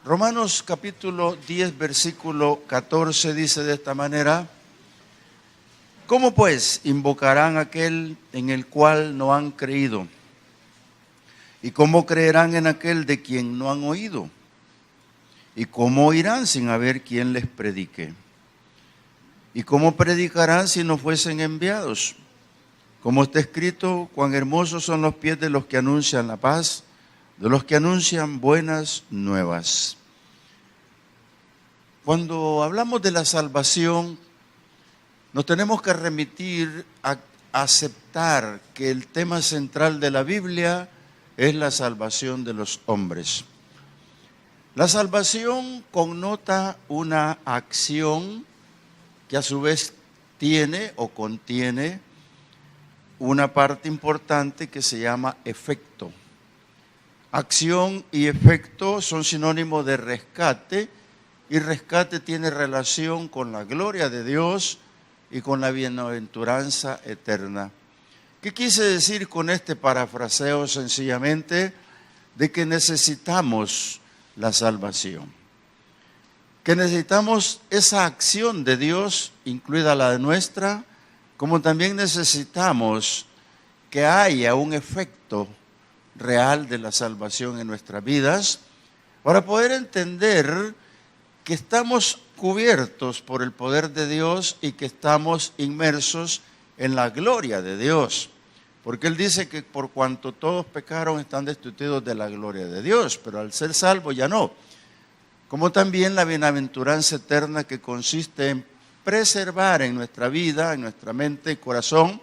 Romanos capítulo 10, versículo 14 dice de esta manera: ¿cómo pues invocarán aquel en el cual no han creído? ¿Y cómo creerán en aquel de quien no han oído? ¿Y cómo oirán sin haber quien les predique? ¿Y cómo predicarán si no fuesen enviados? Como está escrito: cuán hermosos son los pies de los que anuncian la paz, de los que anuncian buenas nuevas. Cuando hablamos de la salvación, nos tenemos que remitir a aceptar que el tema central de la Biblia es la salvación de los hombres. La salvación connota una acción que a su vez tiene o contiene una parte importante que se llama efecto. Acción y efecto son sinónimos de rescate, y rescate tiene relación con la gloria de Dios y con la bienaventuranza eterna. ¿Qué quise decir con este parafraseo? Sencillamente de que necesitamos la salvación, que necesitamos esa acción de Dios, incluida la de nuestra, como también necesitamos que haya un efecto real de la salvación en nuestras vidas, para poder entender que estamos cubiertos por el poder de Dios y que estamos inmersos en la gloria de Dios. Porque Él dice que por cuanto todos pecaron están destituidos de la gloria de Dios, pero al ser salvos ya no. Como también la bienaventuranza eterna, que consiste en preservar en nuestra vida, en nuestra mente y corazón,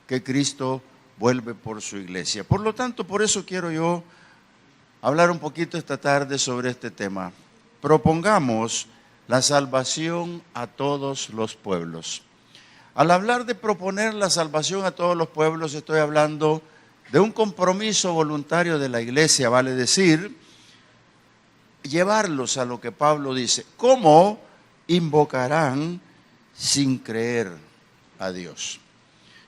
que Cristo vuelve por su iglesia. Por lo tanto, por eso quiero yo hablar un poquito esta tarde sobre este tema. Propongamos la salvación a todos los pueblos. Al hablar de proponer la salvación a todos los pueblos, estoy hablando de un compromiso voluntario de la iglesia, vale decir, llevarlos a lo que Pablo dice: ¿cómo invocarán sin creer a Dios?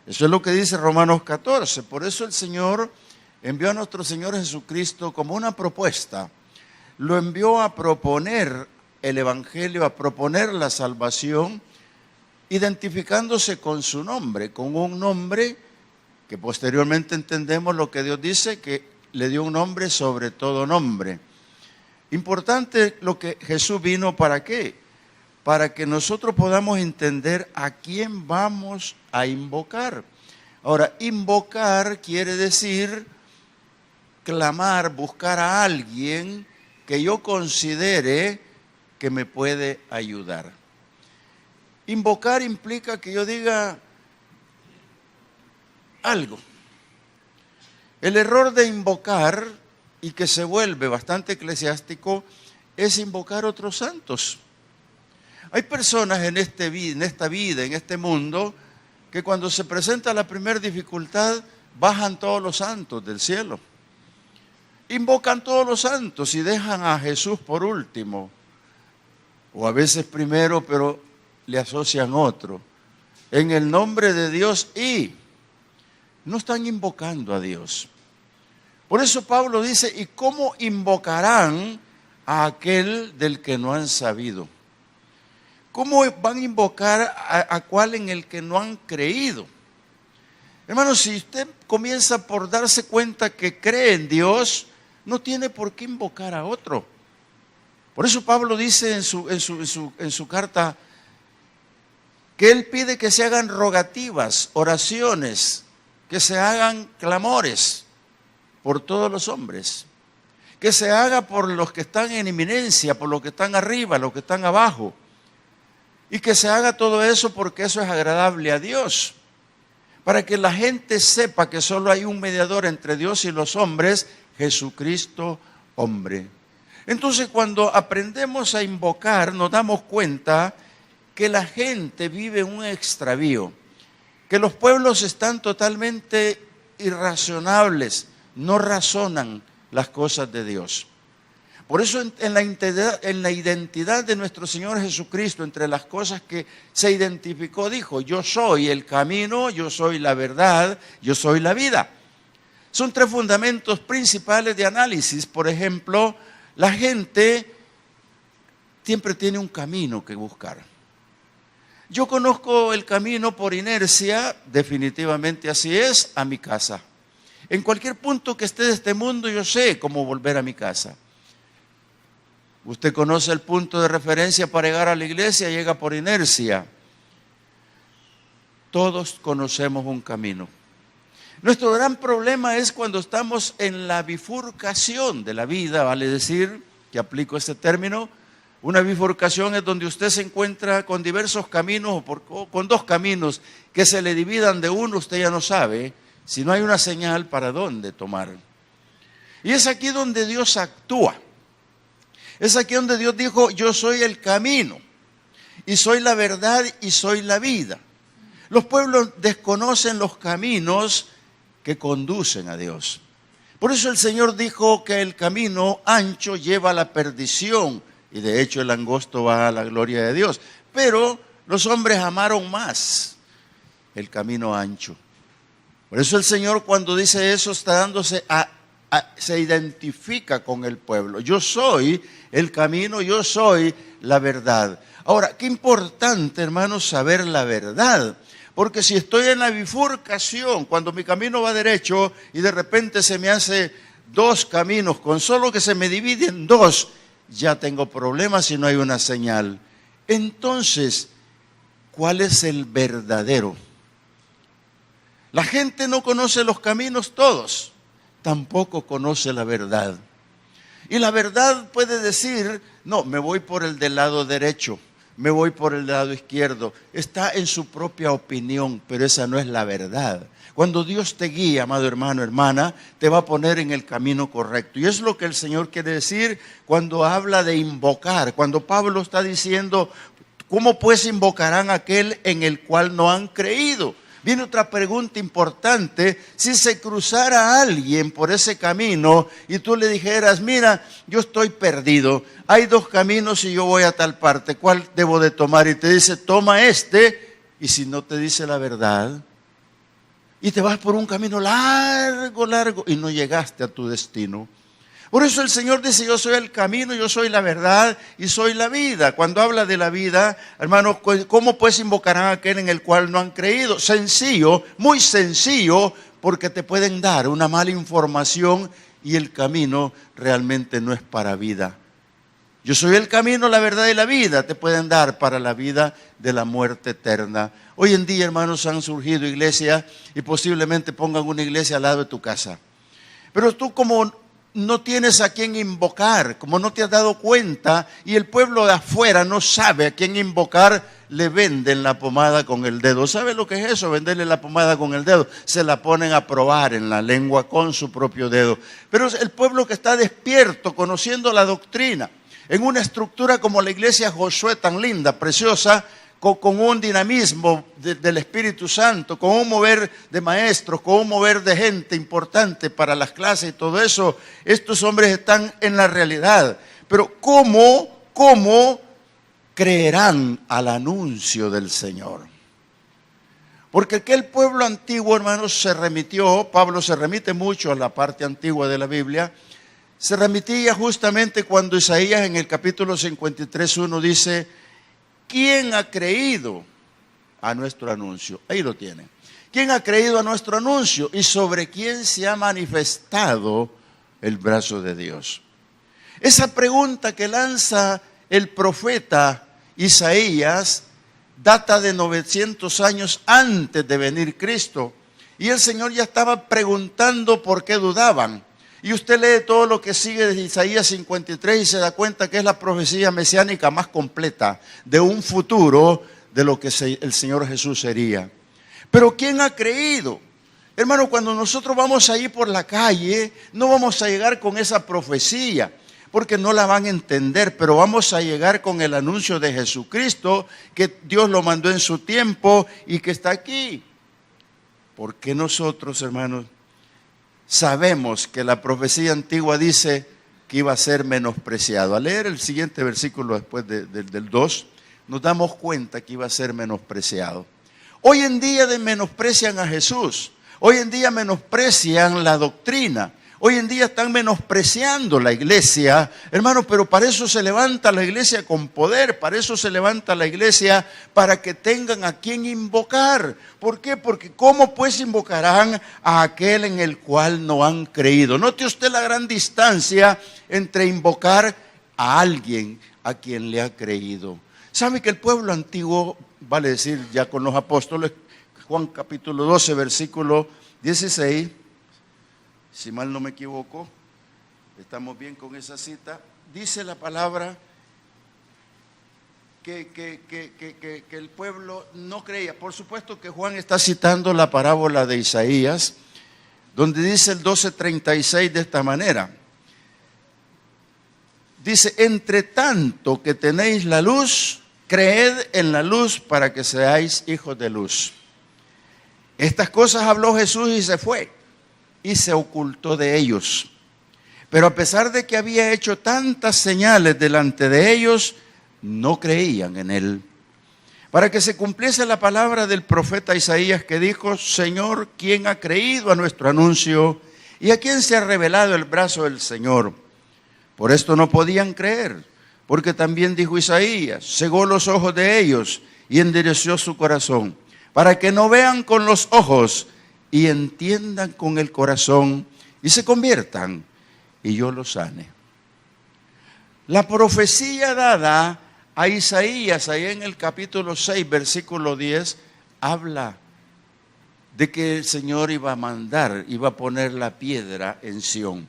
Eso es lo que dice Romanos 14. Por eso el Señor envió a nuestro Señor Jesucristo como una propuesta. Lo envió a proponer el Evangelio, a proponer la salvación, identificándose con su nombre, con un nombre que posteriormente entendemos lo que Dios dice, que le dio un nombre sobre todo nombre. Importante lo que Jesús vino, ¿para qué? Para que nosotros podamos entender a quién vamos a invocar. Ahora, invocar quiere decir clamar, buscar a alguien que yo considere que me puede ayudar. Invocar implica que yo diga algo. El error de invocar, y que se vuelve bastante eclesiástico, es invocar otros santos. Hay personas en esta vida, en este mundo, que cuando se presenta la primera dificultad, bajan todos los santos del cielo. Invocan todos los santos y dejan a Jesús por último, o a veces primero, pero le asocian otro, en el nombre de Dios, y no están invocando a Dios. Por eso Pablo dice: ¿y cómo invocarán a aquel del que no han sabido? ¿Cómo van a invocar a cuál en el que no han creído? Hermanos, si usted comienza por darse cuenta que cree en Dios, no tiene por qué invocar a otro. Por eso Pablo dice en su carta que él pide que se hagan rogativas, oraciones, que se hagan clamores por todos los hombres, que se haga por los que están en eminencia, por los que están arriba, los que están abajo, y que se haga todo eso porque eso es agradable a Dios, para que la gente sepa que solo hay un mediador entre Dios y los hombres, Jesucristo hombre. Entonces, cuando aprendemos a invocar, nos damos cuenta que la gente vive en un extravío, que los pueblos están totalmente irracionables, no razonan las cosas de Dios. Por eso en la identidad de nuestro Señor Jesucristo, entre las cosas que se identificó, dijo: yo soy el camino, yo soy la verdad, yo soy la vida. Son tres fundamentos principales de análisis. Por ejemplo, la gente siempre tiene un camino que buscar. Yo conozco el camino por inercia, definitivamente así es, a mi casa. En cualquier punto que esté de este mundo, yo sé cómo volver a mi casa. Usted conoce el punto de referencia para llegar a la iglesia, llega por inercia. Todos conocemos un camino. Nuestro gran problema es cuando estamos en la bifurcación de la vida, vale decir, que aplico este término. Una bifurcación es donde usted se encuentra con diversos caminos o con dos caminos que se le dividan de uno, usted ya no sabe si no hay una señal para dónde tomar. Y es aquí donde Dios actúa. Es aquí donde Dios dijo: yo soy el camino, y soy la verdad, y soy la vida. Los pueblos desconocen los caminos que conducen a Dios. Por eso el Señor dijo que el camino ancho lleva a la perdición, y de hecho el angosto va a la gloria de Dios. Pero los hombres amaron más el camino ancho. Por eso el Señor, cuando dice eso, está dándose se identifica con el pueblo. Yo soy el camino, yo soy la verdad. Ahora, qué importante, hermanos, saber la verdad. Porque si estoy en la bifurcación, cuando mi camino va derecho y de repente se me hace dos caminos, con solo que se me dividen dos, ya tengo problemas si no hay una señal. Entonces, ¿cuál es el verdadero? La gente no conoce los caminos todos, tampoco conoce la verdad. Y la verdad puede decir: no, me voy por el del lado derecho, me voy por el lado izquierdo. Está en su propia opinión, pero esa no es la verdad. Cuando Dios te guía, amado hermano, hermana, te va a poner en el camino correcto. Y es lo que el Señor quiere decir cuando habla de invocar. Cuando Pablo está diciendo: ¿cómo pues invocarán a aquel en el cual no han creído? Viene otra pregunta importante: si se cruzara alguien por ese camino y tú le dijeras: mira, yo estoy perdido, hay dos caminos y yo voy a tal parte, ¿cuál debo de tomar? Y te dice: toma este. Y si no te dice la verdad, y te vas por un camino largo, largo, y no llegaste a tu destino. Por eso el Señor dice: yo soy el camino, yo soy la verdad y soy la vida. Cuando habla de la vida, hermanos, ¿cómo pues invocarán a aquel en el cual no han creído? Sencillo, muy sencillo, porque te pueden dar una mala información y el camino realmente no es para vida. Yo soy el camino, la verdad y la vida. Te pueden dar para la vida de la muerte eterna. Hoy en día, hermanos, han surgido iglesias y posiblemente pongan una iglesia al lado de tu casa. Pero tú, como no tienes a quién invocar, como no te has dado cuenta, y el pueblo de afuera no sabe a quién invocar, le venden la pomada con el dedo. ¿Sabe lo que es eso? Venderle la pomada con el dedo. Se la ponen a probar en la lengua con su propio dedo. Pero es el pueblo que está despierto, conociendo la doctrina, en una estructura como la iglesia Josué, tan linda, preciosa, con un dinamismo del Espíritu Santo, con un mover de maestros, con un mover de gente importante para las clases y todo eso. Estos hombres están en la realidad. Pero ¿cómo creerán al anuncio del Señor? Porque aquel pueblo antiguo, hermanos, se remitió, Pablo se remite mucho a la parte antigua de la Biblia, se remitía justamente cuando Isaías en el capítulo 53:1 dice: ¿quién ha creído a nuestro anuncio? Ahí lo tiene. ¿Quién ha creído a nuestro anuncio? ¿Y sobre quién se ha manifestado el brazo de Dios? Esa pregunta que lanza el profeta Isaías data de 900 años antes de venir Cristo. Y el Señor ya estaba preguntando por qué dudaban. Y usted lee todo lo que sigue de Isaías 53 y se da cuenta que es la profecía mesiánica más completa de un futuro de lo que el Señor Jesús sería. Pero ¿quién ha creído? Hermano, cuando nosotros vamos a ir por la calle, no vamos a llegar con esa profecía, porque no la van a entender, pero vamos a llegar con el anuncio de Jesucristo, que Dios lo mandó en su tiempo y que está aquí. Porque nosotros, hermanos, sabemos que la profecía antigua dice: que iba a ser menospreciado. Al leer el siguiente versículo después del 2, nos damos cuenta que iba a ser menospreciado. Hoy en día menosprecian a Jesús. Hoy en día menosprecian la doctrina. Hoy en día están menospreciando la iglesia, hermanos, pero para eso se levanta la iglesia con poder, para eso se levanta la iglesia, para que tengan a quien invocar. ¿Por qué? Porque ¿cómo pues invocarán a aquel en el cual no han creído? Note usted la gran distancia entre invocar a alguien a quien le ha creído. ¿Sabe que el pueblo antiguo, vale decir ya con los apóstoles, Juan capítulo 12, versículo 16, si mal no me equivoco, estamos bien con esa cita, dice la palabra que el pueblo no creía. Por supuesto que Juan está citando la parábola de Isaías, donde dice el 12:36 de esta manera. Dice, entre tanto que tenéis la luz, creed en la luz para que seáis hijos de luz. Estas cosas habló Jesús y se fue. Y se ocultó de ellos. Pero a pesar de que había hecho tantas señales delante de ellos, no creían en él. Para que se cumpliese la palabra del profeta Isaías que dijo, Señor, ¿quién ha creído a nuestro anuncio? ¿Y a quién se ha revelado el brazo del Señor? Por esto no podían creer, porque también dijo Isaías, cegó los ojos de ellos y endureció su corazón, para que no vean con los ojos y entiendan con el corazón y se conviertan y yo los sane. La profecía dada a Isaías, ahí en el capítulo 6, versículo 10, habla de que el Señor iba a mandar, iba a poner la piedra en Sión.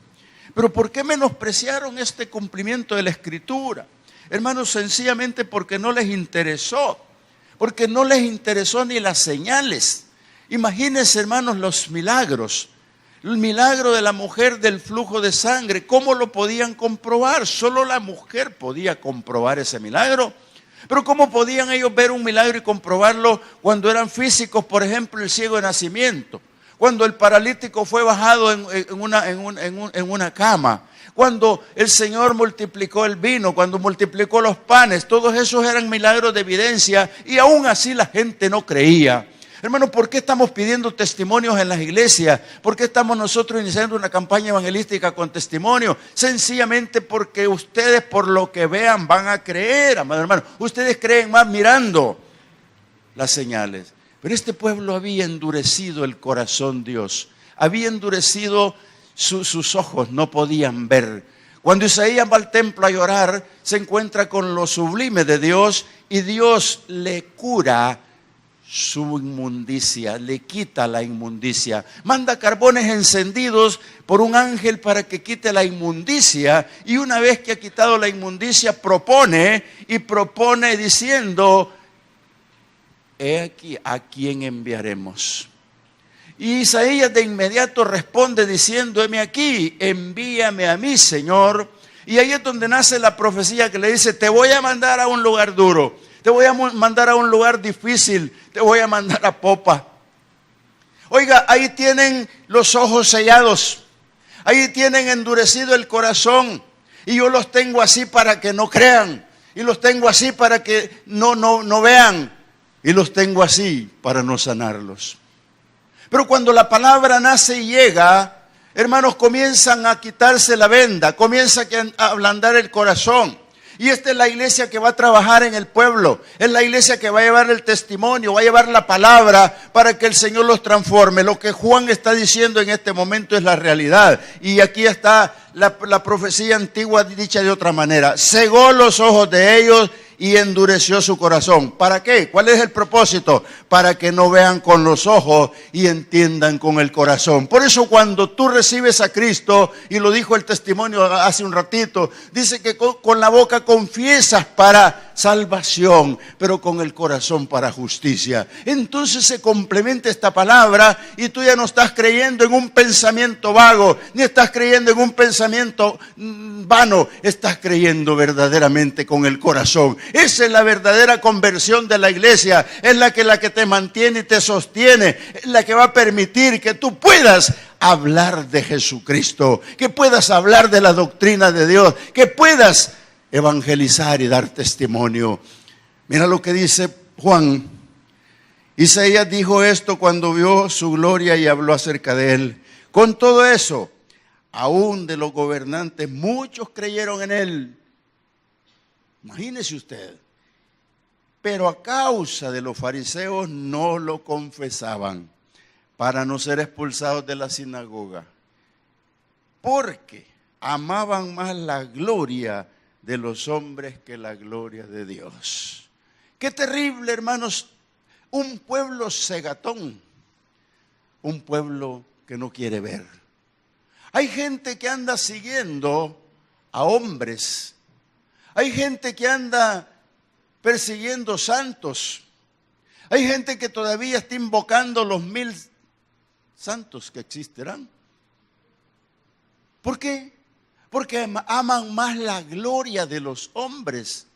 Pero ¿por qué menospreciaron este cumplimiento de la Escritura? Hermanos, sencillamente porque no les interesó, porque no les interesó ni las señales. Imagínense, hermanos, los milagros. El milagro de la mujer del flujo de sangre, ¿cómo lo podían comprobar? Solo la mujer podía comprobar ese milagro. Pero ¿cómo podían ellos ver un milagro y comprobarlo cuando eran físicos? Por ejemplo, el ciego de nacimiento, cuando el paralítico fue bajado en una cama, cuando el Señor multiplicó el vino, cuando multiplicó los panes. Todos esos eran milagros de evidencia y aún así la gente no creía. Hermanos, ¿por qué estamos pidiendo testimonios en las iglesias? ¿Por qué estamos nosotros iniciando una campaña evangelística con testimonio? Sencillamente porque ustedes por lo que vean van a creer, amados hermanos. Ustedes creen más mirando las señales. Pero este pueblo había endurecido el corazón, Dios. Había endurecido sus ojos, no podían ver. Cuando Isaías va al templo a llorar, se encuentra con lo sublime de Dios y Dios le cura su inmundicia, le quita la inmundicia. Manda carbones encendidos por un ángel para que quite la inmundicia y una vez que ha quitado la inmundicia propone diciendo, he aquí a quién enviaremos. Y Isaías de inmediato responde diciendo, heme aquí, envíame a mí, Señor. Y ahí es donde nace la profecía que le dice, te voy a mandar a un lugar duro. Te voy a mandar a un lugar difícil, te voy a mandar a Popa. Oiga, ahí tienen los ojos sellados, ahí tienen endurecido el corazón y yo los tengo así para que no crean y los tengo así para que no vean y los tengo así para no sanarlos. Pero cuando la palabra nace y llega, hermanos, comienzan a quitarse la venda, comienza a ablandar el corazón. Y esta es la iglesia que va a trabajar en el pueblo. Es la iglesia que va a llevar el testimonio, va a llevar la palabra para que el Señor los transforme. Lo que Juan está diciendo en este momento es la realidad. Y aquí está la profecía antigua dicha de otra manera. Cegó los ojos de ellos y endureció su corazón. ¿Para qué? ¿Cuál es el propósito? Para que no vean con los ojos y entiendan con el corazón. Por eso cuando tú recibes a Cristo, y lo dijo el testimonio hace un ratito, dice que con la boca confiesas para salvación, pero con el corazón para justicia. Entonces se complementa esta palabra y tú ya no estás creyendo en un pensamiento vago, ni estás creyendo en un pensamiento vano, estás creyendo verdaderamente con el corazón. Esa es la verdadera conversión de la iglesia, es la que te mantiene y te sostiene, es la que va a permitir que tú puedas hablar de Jesucristo, que puedas hablar de la doctrina de Dios, que puedas evangelizar y dar testimonio. Mira lo que dice Juan. Isaías dijo esto cuando vio su gloria y habló acerca de él. Con todo eso, aún de los gobernantes, muchos creyeron en él. Imagínese usted. Pero a causa de los fariseos no lo confesaban para no ser expulsados de la sinagoga, porque amaban más la gloria de los hombres que la gloria de Dios. Qué terrible, hermanos, un pueblo cegatón, un pueblo que no quiere ver. Hay gente que anda siguiendo a hombres, hay gente que anda persiguiendo santos, hay gente que todavía está invocando los 1000 santos que existirán. ¿Por qué? Porque aman más la gloria de los hombres.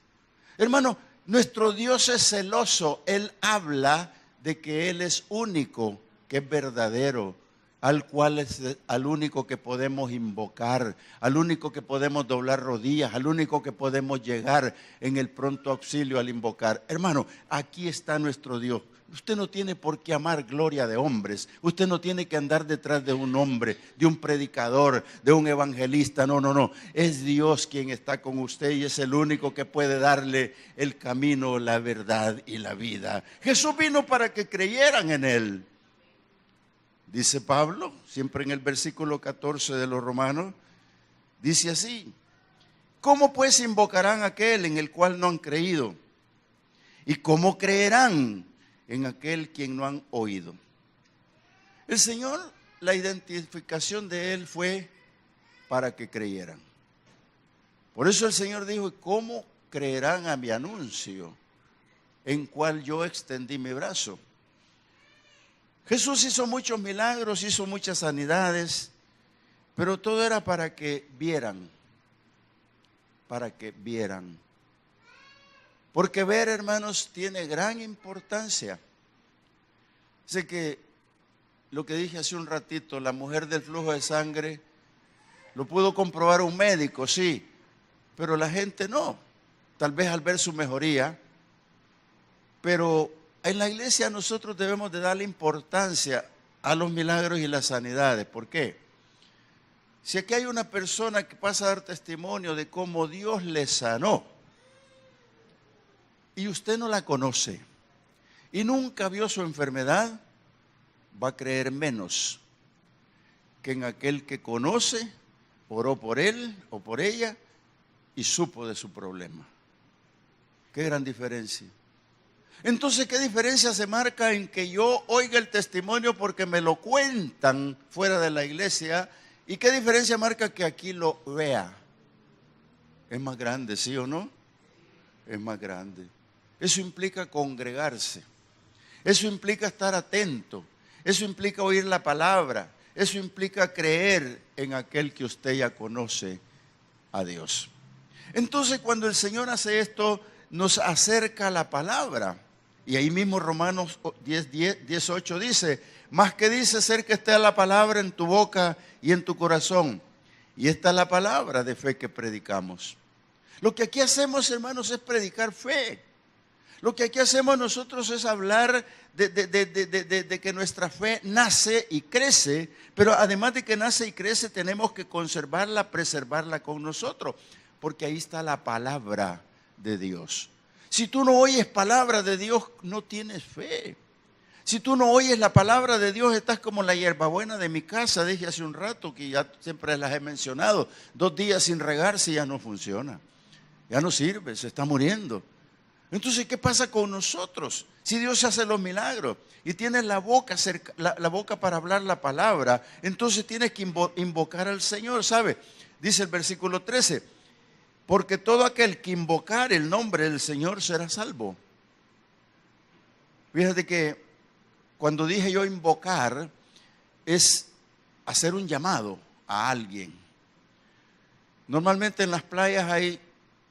Hermano, nuestro Dios es celoso. Él habla de que Él es único, que es verdadero, al único que podemos invocar, al único que podemos doblar rodillas, al único que podemos llegar en el pronto auxilio al invocar. Hermano, aquí está nuestro Dios. Usted no tiene por qué amar gloria de hombres. Usted no tiene que andar detrás de un hombre, de un predicador, de un evangelista. No, no, no. Es Dios quien está con usted y es el único que puede darle el camino, la verdad y la vida. Jesús vino para que creyeran en Él. Dice Pablo, siempre en el versículo 14 de los Romanos, dice así: ¿cómo pues invocarán a aquel en el cual no han creído? ¿Y cómo creerán en aquel quien no han oído? El Señor, la identificación de Él fue para que creyeran. Por eso el Señor dijo: ¿cómo creerán a mi anuncio, en cual yo extendí mi brazo? Jesús hizo muchos milagros, hizo muchas sanidades, pero todo era para que vieran, para que vieran. Porque ver, hermanos, tiene gran importancia. Sé que lo que dije hace un ratito, la mujer del flujo de sangre, lo pudo comprobar un médico, sí, pero la gente no. Tal vez al ver su mejoría, pero en la iglesia nosotros debemos de darle importancia a los milagros y las sanidades. ¿Por qué? Si aquí hay una persona que pasa a dar testimonio de cómo Dios le sanó y usted no la conoce y nunca vio su enfermedad, va a creer menos que en aquel que conoce, oró por él o por ella y supo de su problema. Qué gran diferencia. Entonces, ¿qué diferencia se marca en que yo oiga el testimonio porque me lo cuentan fuera de la iglesia? ¿Y qué diferencia marca que aquí lo vea? Es más grande, ¿sí o no? Es más grande. Eso implica congregarse. Eso implica estar atento. Eso implica oír la palabra. Eso implica creer en aquel que usted ya conoce, a Dios. Entonces, cuando el Señor hace esto, nos acerca a la palabra. Y ahí mismo Romanos 10:8 dice: más que dice ser que esté la palabra en tu boca y en tu corazón. Y esta es la palabra de fe que predicamos. Lo que aquí hacemos, hermanos, es predicar fe. Lo que aquí hacemos nosotros es hablar de que nuestra fe nace y crece, pero además de que nace y crece, tenemos que conservarla, preservarla con nosotros, porque ahí está la palabra de Dios. Si tú no oyes palabra de Dios, no tienes fe. Si tú no oyes la palabra de Dios, estás como la hierbabuena de mi casa. Dije hace un rato que ya siempre las he mencionado. 2 días sin regarse ya no funciona. Ya no sirve, se está muriendo. Entonces, ¿qué pasa con nosotros? Si Dios hace los milagros y tienes la boca para hablar la palabra, entonces tienes que invocar al Señor, ¿sabe? Dice el versículo 13. Porque todo aquel que invocar el nombre del Señor será salvo. Fíjate que cuando dije yo invocar, es hacer un llamado a alguien. Normalmente en las playas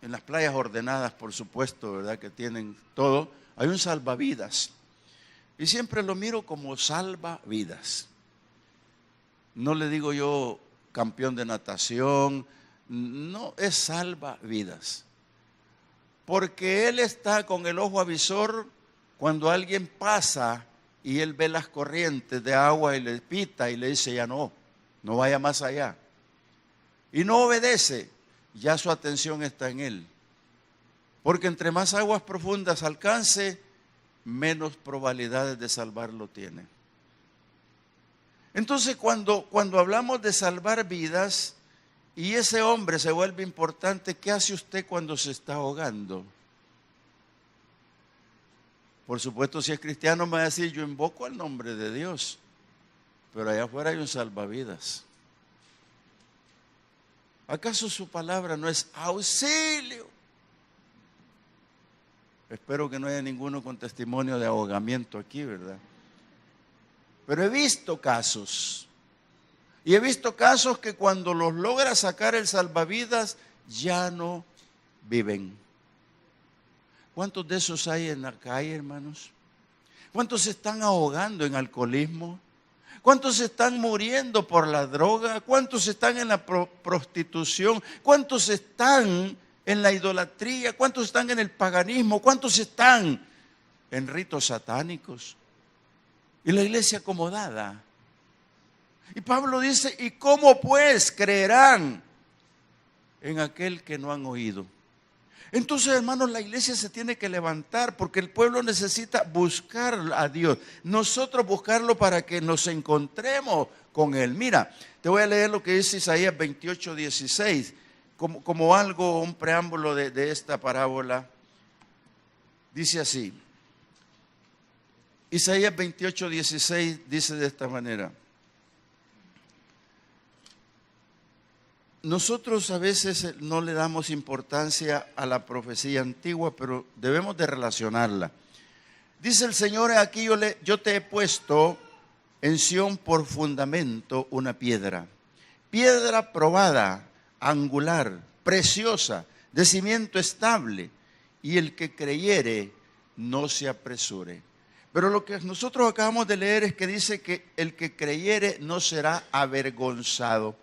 en las playas ordenadas, por supuesto, ¿verdad? Que tienen todo, hay un salvavidas. Y siempre lo miro como salvavidas. No le digo yo campeón de natación, no, es salvavidas. Porque Él está con el ojo avisor cuando alguien pasa y Él ve las corrientes de agua y le pita y le dice ya no vaya más allá. Y no obedece, ya su atención está en Él. Porque entre más aguas profundas alcance, menos probabilidades de salvarlo tiene. Entonces cuando hablamos de salvar vidas y ese hombre se vuelve importante, ¿qué hace usted cuando se está ahogando? Por supuesto, si es cristiano me va a decir, yo invoco al nombre de Dios, pero allá afuera hay un salvavidas. ¿Acaso su palabra no es auxilio? Espero que no haya ninguno con testimonio de ahogamiento aquí, ¿verdad? Pero he visto casos. Y he visto casos que cuando los logra sacar el salvavidas, ya no viven. ¿Cuántos de esos hay en la calle, hermanos? ¿Cuántos se están ahogando en alcoholismo? ¿Cuántos se están muriendo por la droga? ¿Cuántos están en la prostitución? ¿Cuántos están en la idolatría? ¿Cuántos están en el paganismo? ¿Cuántos están en ritos satánicos? Y la iglesia acomodada. Y Pablo dice, ¿y cómo pues creerán en aquel que no han oído? Entonces, hermanos, la iglesia se tiene que levantar porque el pueblo necesita buscar a Dios. Nosotros buscarlo para que nos encontremos con Él. Mira, te voy a leer lo que dice Isaías 28:16, como algo, un preámbulo de esta parábola. Dice así, Isaías 28:16 dice de esta manera. Nosotros a veces no le damos importancia a la profecía antigua, pero debemos de relacionarla. Dice el Señor, aquí yo te he puesto en Sión por fundamento una piedra probada, angular, preciosa, de cimiento estable, y el que creyere no se apresure. Pero lo que nosotros acabamos de leer es que dice que el que creyere no será avergonzado.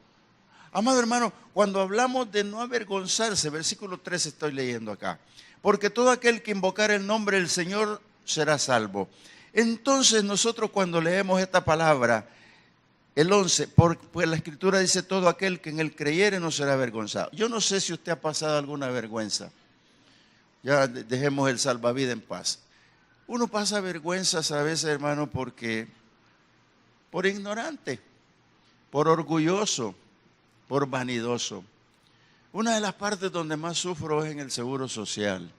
Amado hermano, cuando hablamos de no avergonzarse, versículo 3 estoy leyendo acá. Porque todo aquel que invocar el nombre del Señor será salvo. Entonces nosotros cuando leemos esta palabra, el 11, pues la Escritura dice todo aquel que en él creyere no será avergonzado. Yo no sé si usted ha pasado alguna vergüenza. Ya dejemos el salvavidas en paz. Uno pasa vergüenzas a veces, hermano, porque por ignorante, por orgulloso, por vanidoso. Una de las partes donde más sufro es en el seguro social.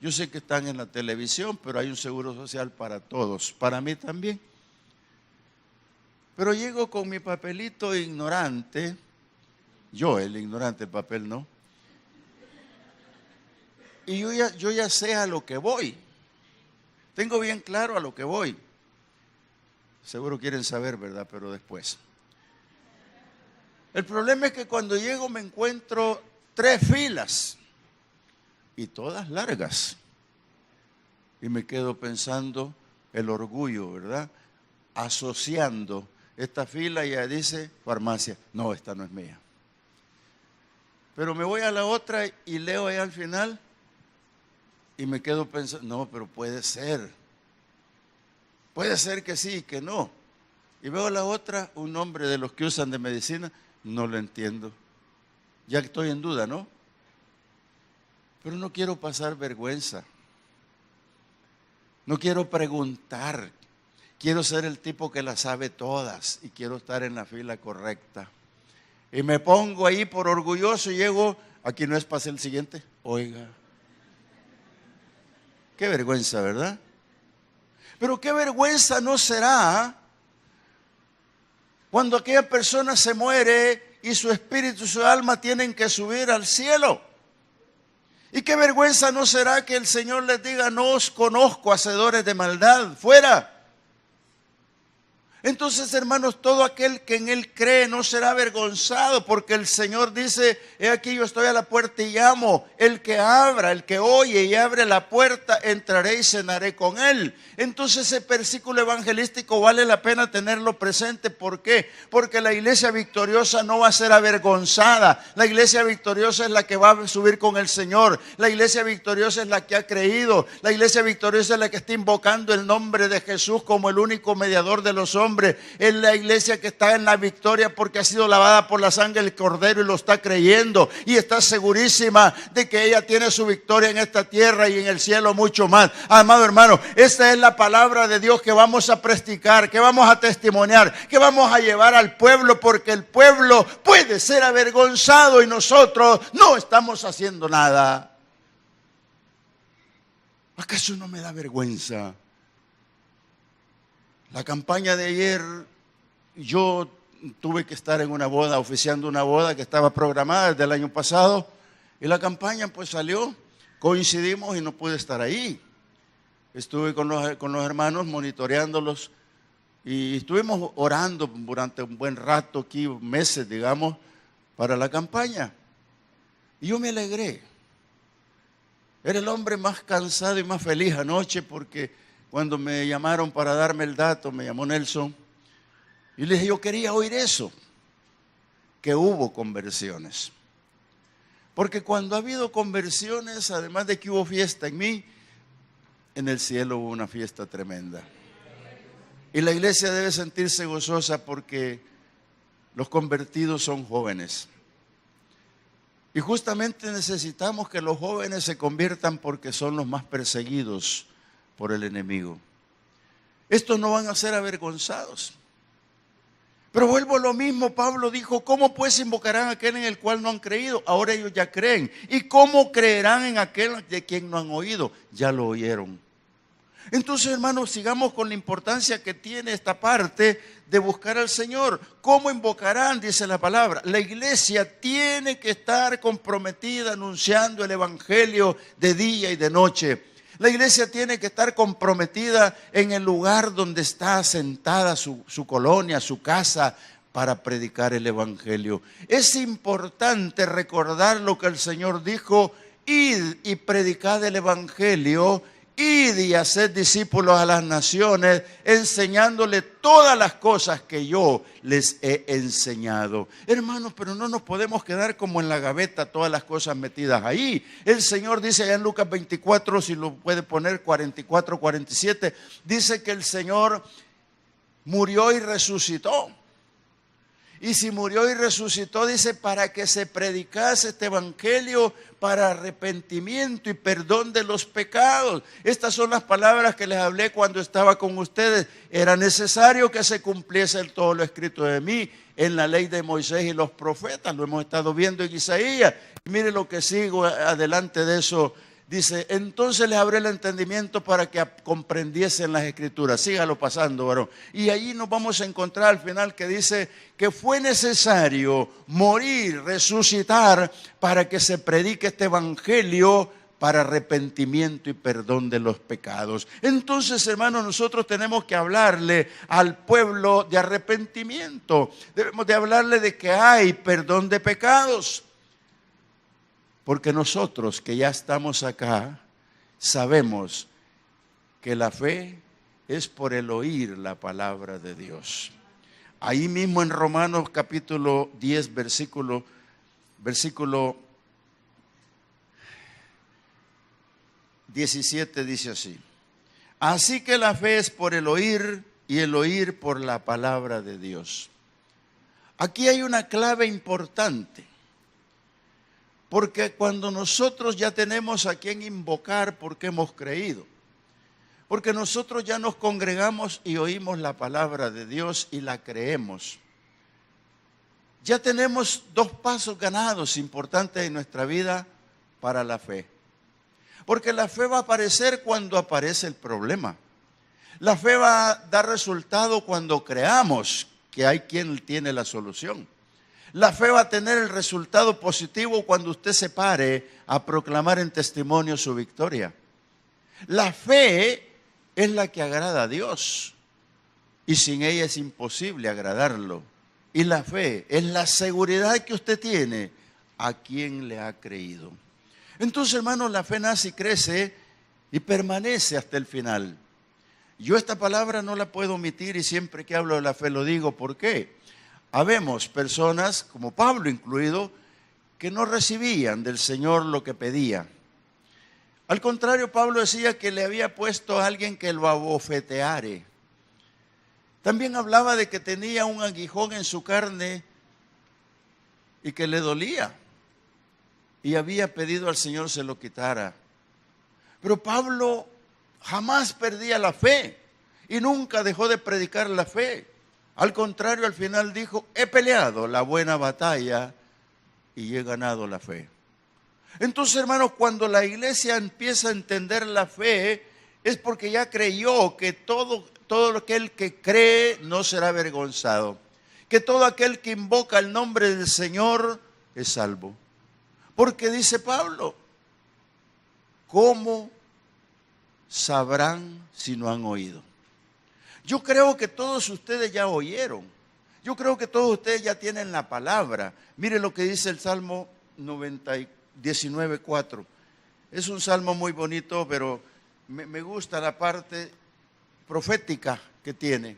Yo sé que están en la televisión, pero hay un seguro social para todos, para mí también. Pero llego con mi papelito ignorante, yo el ignorante, el papel no, y yo ya sé a lo que voy. Tengo bien claro a lo que voy. Seguro quieren saber, ¿verdad? Pero después. El problema es que cuando llego me encuentro 3 filas y todas largas. Y me quedo pensando el orgullo, ¿verdad? Asociando esta fila y ya dice farmacia. No, esta no es mía. Pero me voy a la otra y leo ahí al final y me quedo pensando, no, pero puede ser. Puede ser que sí, que no. Y veo la otra, un nombre de los que usan de medicina. No lo entiendo. Ya estoy en duda, ¿no? Pero no quiero pasar vergüenza. No quiero preguntar. Quiero ser el tipo que las sabe todas y quiero estar en la fila correcta. Y me pongo ahí por orgulloso y llego, aquí no es para ser el siguiente. Oiga. Qué vergüenza, ¿verdad? Pero qué vergüenza no será cuando aquella persona se muere y su espíritu y su alma tienen que subir al cielo. Y qué vergüenza no será que el Señor les diga, no os conozco, hacedores de maldad, fuera. Entonces, hermanos, todo aquel que en Él cree no será avergonzado, porque el Señor dice: he aquí, yo estoy a la puerta y llamo. El que abra, el que oye y abre la puerta, entraré y cenaré con Él. Entonces, ese versículo evangelístico vale la pena tenerlo presente. ¿Por qué? Porque la iglesia victoriosa no va a ser avergonzada. La iglesia victoriosa es la que va a subir con el Señor. La iglesia victoriosa es la que ha creído. La iglesia victoriosa es la que está invocando el nombre de Jesús como el único mediador de los hombres. Es la iglesia que está en la victoria porque ha sido lavada por la sangre del Cordero y lo está creyendo y está segurísima de que ella tiene su victoria en esta tierra y en el cielo mucho más. Amado hermano, esta es la palabra de Dios que vamos a predicar, que vamos a testimoniar, que vamos a llevar al pueblo, porque el pueblo puede ser avergonzado y nosotros no estamos haciendo nada. ¿Acaso no me da vergüenza? La campaña de ayer, yo tuve que estar en una boda, oficiando una boda que estaba programada desde el año pasado, y la campaña pues salió, coincidimos y no pude estar ahí. Estuve con los hermanos monitoreándolos y estuvimos orando durante un buen rato aquí, meses digamos, para la campaña. Y yo me alegré. Era el hombre más cansado y más feliz anoche, porque cuando me llamaron para darme el dato, me llamó Nelson, y le dije: yo quería oír eso, que hubo conversiones. Porque cuando ha habido conversiones, además de que hubo fiesta en mí, en el cielo hubo una fiesta tremenda. Y la iglesia debe sentirse gozosa porque los convertidos son jóvenes. Y justamente necesitamos que los jóvenes se conviertan porque son los más perseguidos por el enemigo. Estos no van a ser avergonzados. Pero vuelvo a lo mismo, Pablo dijo: ¿cómo pues invocarán a aquel en el cual no han creído? Ahora ellos ya creen. ¿Y cómo creerán en aquel de quien no han oído? Ya lo oyeron. Entonces, hermanos, sigamos con la importancia que tiene esta parte de buscar al Señor. ¿Cómo invocarán? Dice la palabra. La iglesia tiene que estar comprometida anunciando el evangelio de día y de noche. La iglesia tiene que estar comprometida en el lugar donde está asentada su colonia, su casa, para predicar el evangelio. Es importante recordar lo que el Señor dijo: id y predicad el evangelio, id y haced discípulos a las naciones, enseñándole todas las cosas que yo les he enseñado. Hermanos, pero no nos podemos quedar como en la gaveta todas las cosas metidas ahí. El Señor dice allá en Lucas 24, si lo puede poner, 44, 47, dice que el Señor murió y resucitó. Y si murió y resucitó, dice, para que se predicase este evangelio para arrepentimiento y perdón de los pecados. Estas son las palabras que les hablé cuando estaba con ustedes. Era necesario que se cumpliese todo lo escrito de mí en la ley de Moisés y los profetas. Lo hemos estado viendo en Isaías. Mire lo que sigo adelante de eso. Dice: entonces les abrió el entendimiento para que comprendiesen las escrituras. Sígalo pasando, varón. Y allí nos vamos a encontrar al final que dice que fue necesario morir, resucitar, para que se predique este evangelio para arrepentimiento y perdón de los pecados. Entonces, hermanos, nosotros tenemos que hablarle al pueblo de arrepentimiento. Debemos de hablarle de que hay perdón de pecados. Porque nosotros que ya estamos acá, sabemos que la fe es por el oír la palabra de Dios. Ahí mismo en Romanos capítulo 10, versículo 17 dice así: así que la fe es por el oír y el oír por la palabra de Dios. Aquí hay una clave importante. Porque cuando nosotros ya tenemos a quien invocar porque hemos creído, porque nosotros ya nos congregamos y oímos la palabra de Dios y la creemos, ya tenemos dos pasos ganados importantes en nuestra vida para la fe. Porque la fe va a aparecer cuando aparece el problema. La fe va a dar resultado cuando creamos que hay quien tiene la solución. La fe va a tener el resultado positivo cuando usted se pare a proclamar en testimonio su victoria. La fe es la que agrada a Dios. y sin ella es imposible agradarlo. Y la fe es la seguridad que usted tiene a quien le ha creído. Entonces, hermanos, la fe nace y crece y permanece hasta el final. Yo esta palabra no la puedo omitir y siempre que hablo de la fe lo digo. ¿Por qué? Habemos personas, como Pablo incluido, que no recibían del Señor lo que pedía. Al contrario, Pablo decía que le había puesto a alguien que lo abofeteare. También hablaba de que tenía un aguijón en su carne y que le dolía. Y había pedido al Señor se lo quitara. Pero Pablo jamás perdía la fe y nunca dejó de predicar la fe. Al contrario, al final dijo, he peleado la buena batalla y he ganado la fe. Entonces, hermanos, cuando la iglesia empieza a entender la fe, es porque ya creyó que todo aquel que cree no será avergonzado, que todo aquel que invoca el nombre del Señor es salvo. Porque dice Pablo, ¿cómo sabrán si no han oído? Yo creo que todos ustedes ya oyeron. Yo creo que todos ustedes ya tienen la palabra. Mire lo que dice el Salmo 19:4. Es un salmo muy bonito, pero me gusta la parte profética que tiene.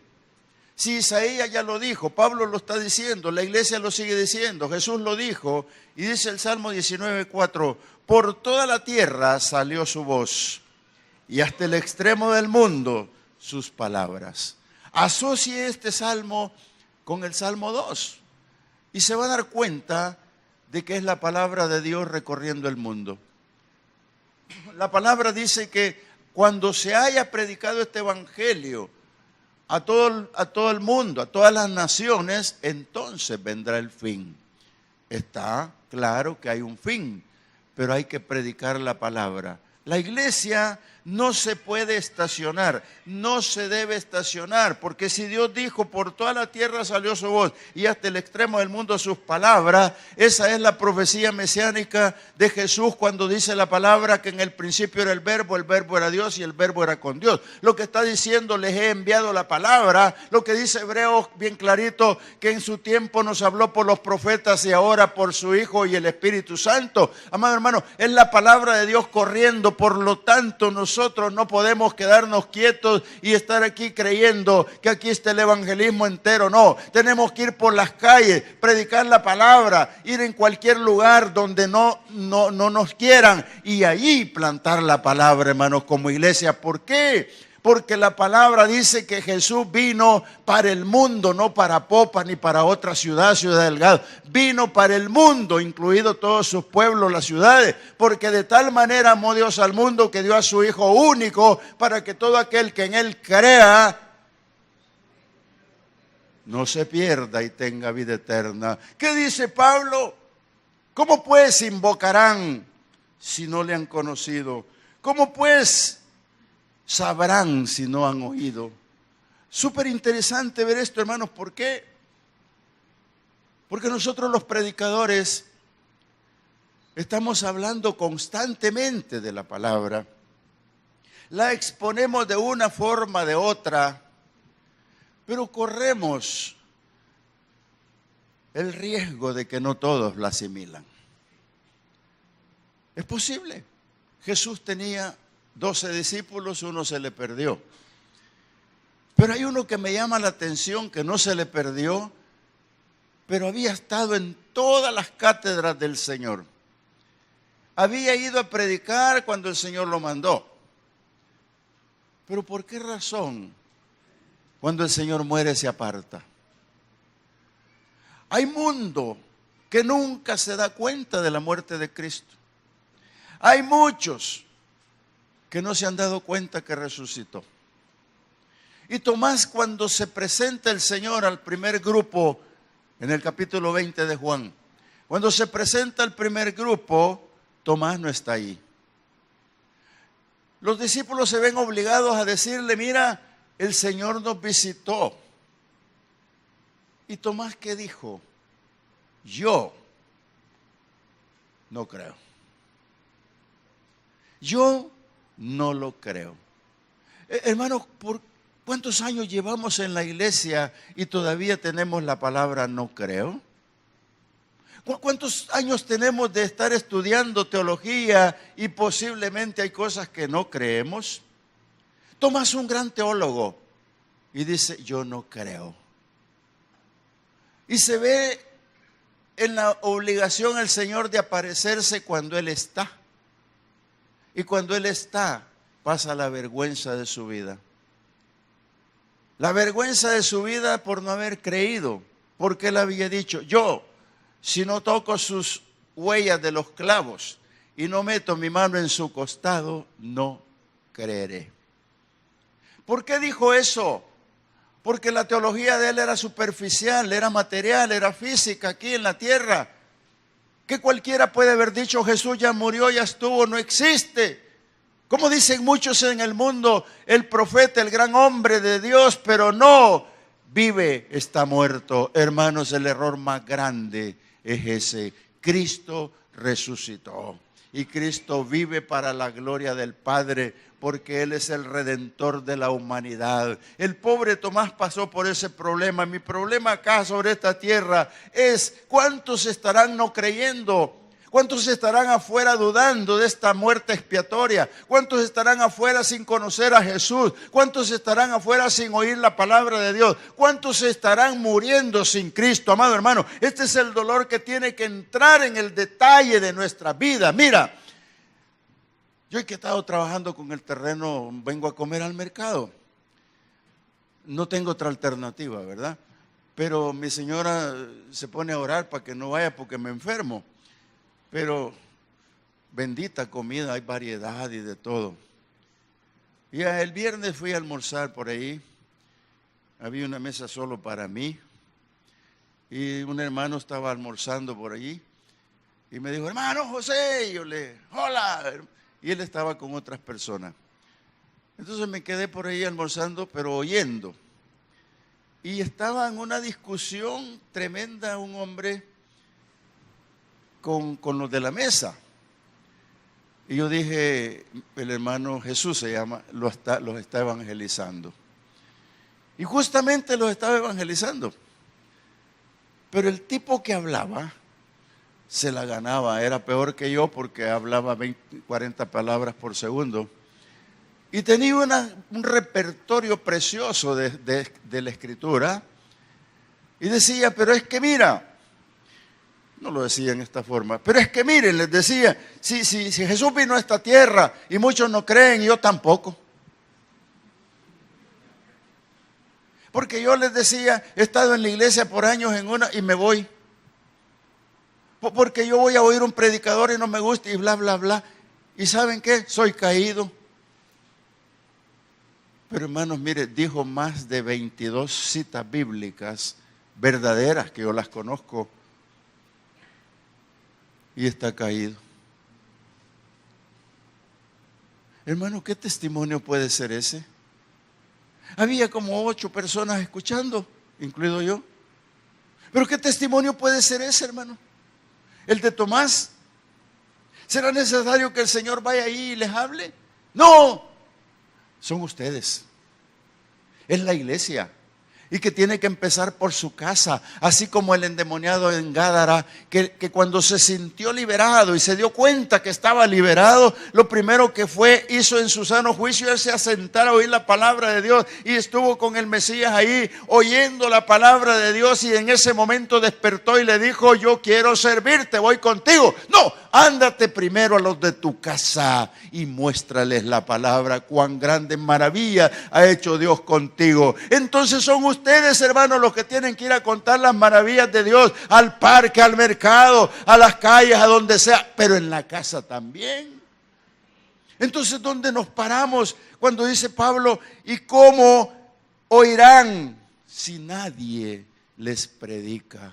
Si Isaías ya lo dijo, Pablo lo está diciendo, la iglesia lo sigue diciendo, Jesús lo dijo, y dice el Salmo 19:4, por toda la tierra salió su voz, y hasta el extremo del mundo sus palabras. Asocie este salmo con el Salmo 2, y se va a dar cuenta de que es la palabra de Dios recorriendo el mundo. La palabra dice que cuando se haya predicado este evangelio a todo el mundo, a todas las naciones, entonces vendrá el fin. Está claro que hay un fin, pero hay que predicar la palabra. La iglesia no se puede estacionar, no se debe estacionar, porque si Dios dijo, por toda la tierra salió su voz y hasta el extremo del mundo sus palabras, esa es la profecía mesiánica de Jesús cuando dice la palabra que en el principio era el verbo era Dios y el verbo era con Dios. Lo que está diciendo, les he enviado la palabra, lo que dice Hebreos bien clarito, que en su tiempo nos habló por los profetas y ahora por su Hijo y el Espíritu Santo. Amado hermano, es la palabra de Dios corriendo, por lo tanto nosotros no podemos quedarnos quietos y estar aquí creyendo que aquí está el evangelismo entero. No, tenemos que ir por las calles, predicar la palabra, ir en cualquier lugar donde no nos quieran y allí plantar la palabra, hermanos, como iglesia. ¿Por qué? Porque la palabra dice que Jesús vino para el mundo, no para Popa ni para otra ciudad Delgado. Vino para el mundo, incluido todos sus pueblos, las ciudades. Porque de tal manera amó Dios al mundo que dio a su Hijo único para que todo aquel que en Él crea no se pierda y tenga vida eterna. ¿Qué dice Pablo? ¿Cómo pues invocarán si no le han conocido? ¿Cómo pues sabrán si no han oído? Súper interesante ver esto, hermanos. ¿Por qué? Porque nosotros los predicadores estamos hablando constantemente de la palabra. La exponemos de una forma o de otra, pero corremos el riesgo de que no todos la asimilan. Es posible. Jesús tenía 12 discípulos, uno se le perdió. Pero hay uno que me llama la atención, que no se le perdió, pero había estado en todas las cátedras del Señor. Había ido a predicar cuando el Señor lo mandó. Pero ¿por qué razón cuando el Señor muere se aparta? Hay mundo que nunca se da cuenta de la muerte de Cristo. Hay muchos que no se han dado cuenta que resucitó. Y Tomás, cuando se presenta el Señor al primer grupo, en el capítulo 20 de Juan, cuando se presenta al primer grupo, Tomás no está ahí. Los discípulos se ven obligados a decirle, mira, el Señor nos visitó. ¿Y Tomás qué dijo? Yo no creo. Yo no lo creo. Hermanos, ¿Cuántos años llevamos en la iglesia y todavía tenemos la palabra no creo? ¿Cuántos años tenemos de estar estudiando teología y posiblemente hay cosas que no creemos? Tomas un gran teólogo y dice, yo no creo. Y se ve en la obligación el Señor de aparecerse cuando Él está. Y cuando Él está, pasa la vergüenza de su vida. La vergüenza de su vida por no haber creído. Porque Él había dicho, yo, si no toco sus huellas de los clavos y no meto mi mano en su costado, no creeré. ¿Por qué dijo eso? Porque la teología de él era superficial, era material, era física aquí en la tierra. Que cualquiera puede haber dicho, Jesús ya murió, ya estuvo, no existe. Como dicen muchos en el mundo, el profeta, el gran hombre de Dios, pero no, vive, está muerto. Hermanos, el error más grande es ese. Cristo resucitó y Cristo vive para la gloria del Padre, porque Él es el Redentor de la humanidad. El pobre Tomás pasó por ese problema. Mi problema acá sobre esta tierra es ¿cuántos estarán no creyendo? ¿Cuántos estarán afuera dudando de esta muerte expiatoria? ¿Cuántos estarán afuera sin conocer a Jesús? ¿Cuántos estarán afuera sin oír la palabra de Dios? ¿Cuántos estarán muriendo sin Cristo? Amado hermano, este es el dolor que tiene que entrar en el detalle de nuestra vida. Mira, yo que he estado trabajando con el terreno, vengo a comer al mercado. No tengo otra alternativa, ¿verdad? Pero mi señora se pone a orar para que no vaya porque me enfermo. Pero bendita comida, hay variedad y de todo. Y el viernes fui a almorzar por ahí. Había una mesa solo para mí. Y un hermano estaba almorzando por allí. Y me dijo, hermano José. Y yo le, hola. Y él estaba con otras personas. Entonces me quedé por ahí almorzando, pero oyendo. Y estaba en una discusión tremenda un hombre con los de la mesa. Y yo dije, el hermano Jesús se llama, los está evangelizando. Y justamente los estaba evangelizando. Pero el tipo que hablaba se la ganaba, era peor que yo porque hablaba 40 palabras por segundo. Y tenía un repertorio precioso de la escritura. Y decía, pero es que mira, no lo decía en esta forma, pero es que miren, les decía, si Jesús vino a esta tierra y muchos no creen, yo tampoco. Porque yo les decía, he estado en la iglesia por años en una y me voy. Porque yo voy a oír un predicador y no me gusta y bla, bla, bla. ¿Y saben qué? Soy caído. Pero hermanos, mire, dijo más de 22 citas bíblicas verdaderas que yo las conozco. Y está caído. Hermano, ¿qué testimonio puede ser ese? Había como 8 personas escuchando, incluido yo. Pero ¿qué testimonio puede ser ese, hermano? ¿El de Tomás? ¿Será necesario que el Señor vaya ahí y les hable? No, son ustedes. Es la iglesia. Y que tiene que empezar por su casa, así como el endemoniado en Gádara, que cuando se sintió liberado y se dio cuenta que estaba liberado, lo primero que hizo en su sano juicio es a sentar a oír la palabra de Dios, y estuvo con el Mesías ahí oyendo la palabra de Dios, y en ese momento despertó y le dijo, yo quiero servirte, voy contigo. No, ándate primero a los de tu casa y muéstrales la palabra, cuán grande maravilla ha hecho Dios contigo. Entonces son ustedes, hermanos, los que tienen que ir a contar las maravillas de Dios al parque, al mercado, a las calles, a donde sea, pero en la casa también. Entonces, ¿dónde nos paramos cuando dice Pablo, y cómo oirán si nadie les predica?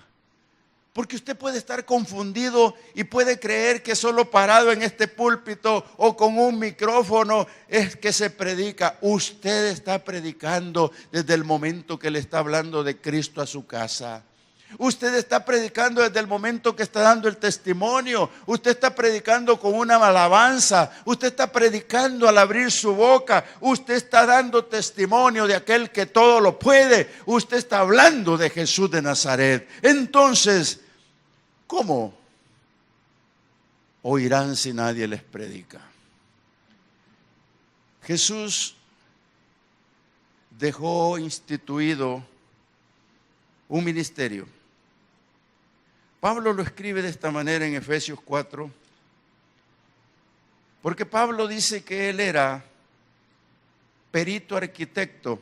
Porque usted puede estar confundido y puede creer que solo parado en este púlpito o con un micrófono es que se predica. Usted está predicando desde el momento que le está hablando de Cristo a su casa. Usted está predicando desde el momento que está dando el testimonio. Usted está predicando con una alabanza. Usted está predicando al abrir su boca. Usted está dando testimonio de aquel que todo lo puede. Usted está hablando de Jesús de Nazaret. Entonces, ¿cómo oirán si nadie les predica? Jesús dejó instituido un ministerio. Pablo lo escribe de esta manera en Efesios 4, porque Pablo dice que él era perito arquitecto,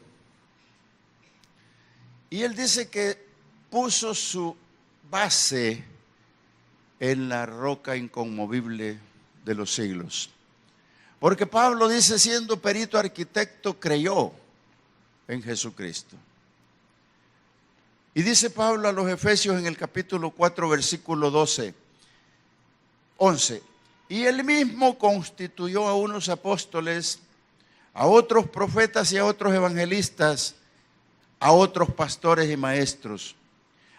y él dice que puso su base en la roca inconmovible de los siglos. Porque Pablo dice, siendo perito arquitecto, creyó en Jesucristo. Y dice Pablo a los Efesios en el capítulo 4, versículo 11. Y él mismo constituyó a unos apóstoles, a otros profetas y a otros evangelistas, a otros pastores y maestros,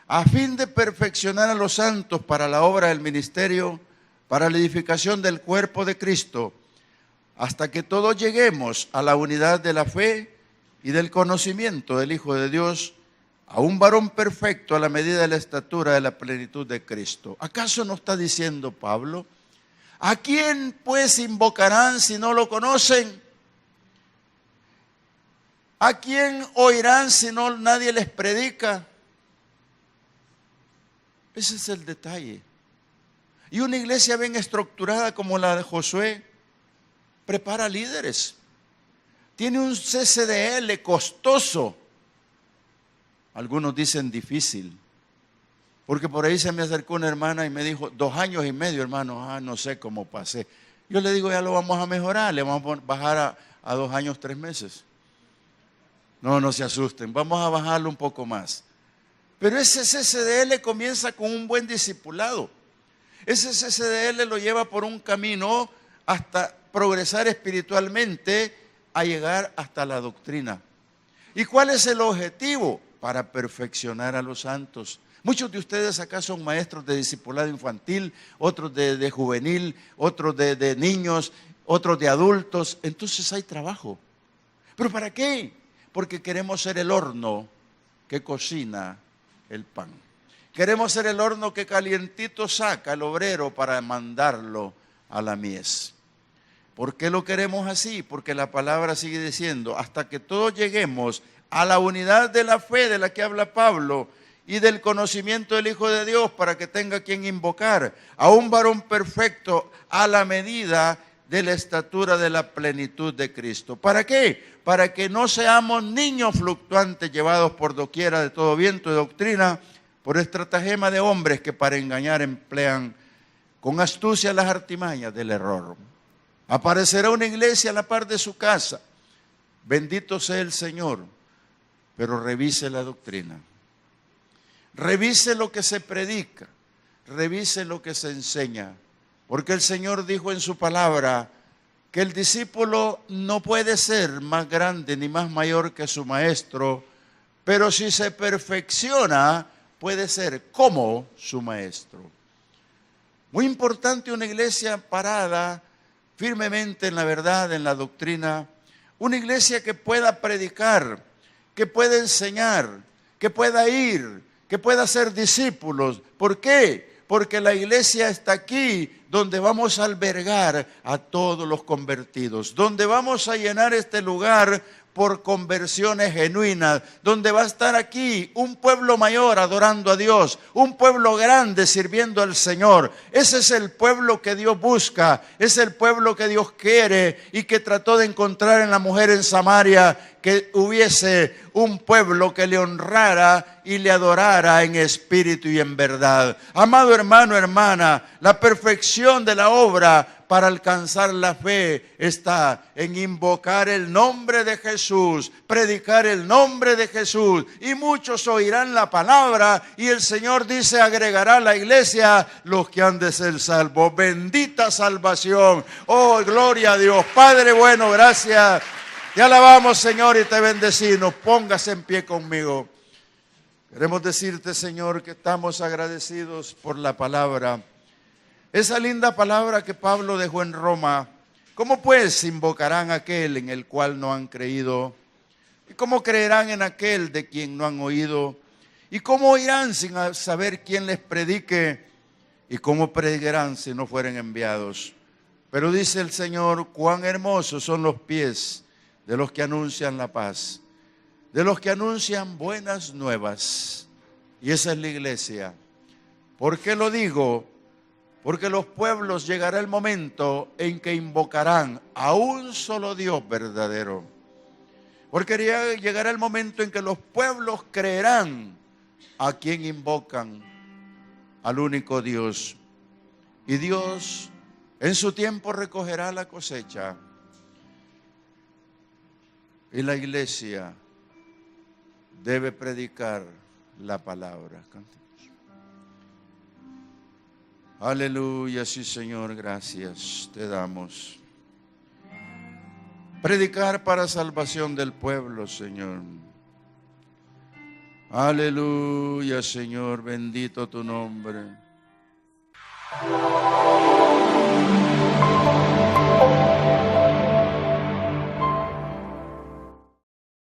a fin de perfeccionar a los santos para la obra del ministerio, para la edificación del cuerpo de Cristo, hasta que todos lleguemos a la unidad de la fe y del conocimiento del Hijo de Dios, a un varón perfecto a la medida de la estatura de la plenitud de Cristo. ¿Acaso no está diciendo Pablo? ¿A quién pues invocarán si no lo conocen? ¿A quién oirán si no nadie les predica? Ese es el detalle. Y una iglesia bien estructurada como la de Josué prepara líderes. Tiene un CCDL costoso. Algunos dicen difícil, porque por ahí se me acercó una hermana y me dijo, 2 años y medio, hermano, no sé cómo pasé. Yo le digo, ya lo vamos a mejorar, le vamos a bajar a 2 años, 3 meses. No se asusten, vamos a bajarlo un poco más. Pero ese CCDL comienza con un buen discipulado. Ese CCDL lo lleva por un camino hasta progresar espiritualmente, a llegar hasta la doctrina. ¿Y cuál es el objetivo? Para perfeccionar a los santos. Muchos de ustedes acá son maestros de discipulado infantil, otros de juvenil, otros de niños, otros de adultos. Entonces hay trabajo. ¿Pero para qué? Porque queremos ser el horno que cocina el pan. Queremos ser el horno que calientito saca el obrero para mandarlo a la mies. ¿Por qué lo queremos así? Porque la palabra sigue diciendo, hasta que todos lleguemos a la unidad de la fe de la que habla Pablo y del conocimiento del Hijo de Dios, para que tenga quien invocar, a un varón perfecto a la medida de la estatura de la plenitud de Cristo. ¿Para qué? Para que no seamos niños fluctuantes llevados por doquiera de todo viento de doctrina, por estratagema de hombres que para engañar emplean con astucia las artimañas del error. Aparecerá una iglesia a la par de su casa. Bendito sea el Señor. Pero revise la doctrina. Revise lo que se predica. Revise lo que se enseña. Porque el Señor dijo en su palabra que el discípulo no puede ser más grande ni más mayor que su maestro, pero si se perfecciona, puede ser como su maestro. Muy importante una iglesia parada firmemente en la verdad, en la doctrina, una iglesia que pueda predicar, que pueda enseñar, que pueda ir, que pueda ser discípulos. ¿Por qué? Porque la iglesia está aquí donde vamos a albergar a todos los convertidos, donde vamos a llenar este lugar por conversiones genuinas, donde va a estar aquí un pueblo mayor adorando a Dios, un pueblo grande sirviendo al Señor. Ese es el pueblo que Dios busca, es el pueblo que Dios quiere y que trató de encontrar en la mujer en Samaria, que hubiese un pueblo que le honrara y le adorara en espíritu y en verdad. Amado hermano, hermana, la perfección de la obra para alcanzar la fe está en invocar el nombre de Jesús, predicar el nombre de Jesús, y muchos oirán la palabra, y el Señor dice, agregará a la iglesia los que han de ser salvos. Bendita salvación. Oh, gloria a Dios. Padre bueno, gracias. Te alabamos, Señor, y te bendecimos. Póngase en pie conmigo. Queremos decirte, Señor, que estamos agradecidos por la palabra. Esa linda palabra que Pablo dejó en Roma. ¿Cómo pues invocarán a aquel en el cual no han creído? ¿Y cómo creerán en aquel de quien no han oído? ¿Y cómo oirán sin saber quién les predique? ¿Y cómo predicarán si no fueren enviados? Pero dice el Señor, cuán hermosos son los pies de los que anuncian la paz, de los que anuncian buenas nuevas. Y esa es la iglesia. ¿Por qué lo digo? Porque los pueblos llegará el momento en que invocarán a un solo Dios verdadero. Porque llegará el momento en que los pueblos creerán a quien invocan, al único Dios. Y Dios en su tiempo recogerá la cosecha. Y la iglesia debe predicar la palabra. Cantemos. Aleluya, sí, Señor, gracias te damos. Predicar para salvación del pueblo, Señor. Aleluya, Señor, bendito tu nombre.